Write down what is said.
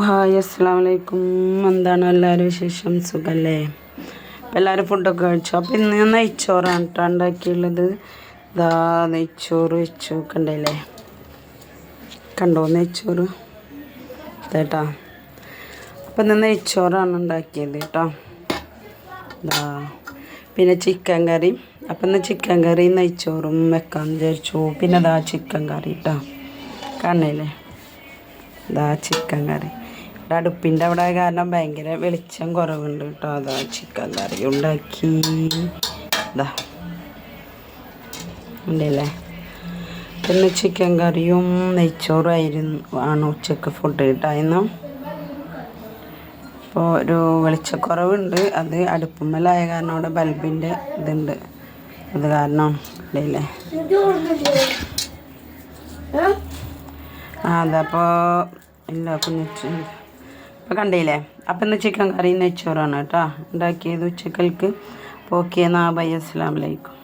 Hi അസ്സലാമു അലൈക്കും. എന്താണ് എല്ലാവരും വിശേഷം? സുഖമല്ലേ? അപ്പോൾ എല്ലാവരും ഫുഡൊക്കെ കഴിച്ചു. അപ്പോൾ ഇന്ന് ഞാൻ നെയ്ച്ചോറാണ് കേട്ടോ ഉണ്ടാക്കിയുള്ളത്. ഇതാ നെയ്ച്ചോറ് വെച്ചു, കണ്ടില്ലേ? കണ്ടോ നെയ്ച്ചോറ് കേട്ടോ? അപ്പം ഇന്ന് നെയ്ച്ചോറാണ് ഉണ്ടാക്കിയത് കേട്ടോ. ഇതാ പിന്നെ ചിക്കൻ കറി. അപ്പം ഇന്ന് ചിക്കൻ കറി നെയ്ച്ചോറും വെക്കാമെന്ന് വിചാരിച്ചു. പിന്നെ ഇതാ ചിക്കൻ കറി കേട്ടോ, കണ്ടില്ലേ? ഇതാ ചിക്കൻ കറി. ഇവിടെ അടുപ്പിൻ്റെ അവിടെ കാരണം ഭയങ്കര വെളിച്ചം കുറവുണ്ട് കേട്ടോ. അതാ ചിക്കൻ കറി ഉണ്ടാക്കി. ഇതാ ഉണ്ടല്ലേ? പിന്നെ ചിക്കൻ കറിയും നെയ്ച്ചോറും ആണ് ഉച്ചക്ക് ഫുഡ് കിട്ടായിരുന്നു. അപ്പോൾ ഒരു വെളിച്ചക്കുറവുണ്ട്. അത് അടുപ്പുമ്മലായ കാരണം അവിടെ ബൾബിൻ്റെ ഇതുണ്ട്, അത് കാരണം അല്ലേ? അതപ്പോൾ ഇല്ല കുഞ്ഞിച്ച് അപ്പോൾ കണ്ടില്ലേ? അപ്പം ഇന്ന് ചിക്കൻ കറി നെയ്ച്ചോറാണ് കേട്ടോ ഉണ്ടാക്കിയത് ഉച്ചക്കൽക്ക്. ഓക്കെ, എന്നാ ബൈ, അസ്സലാമു അലൈക്കും.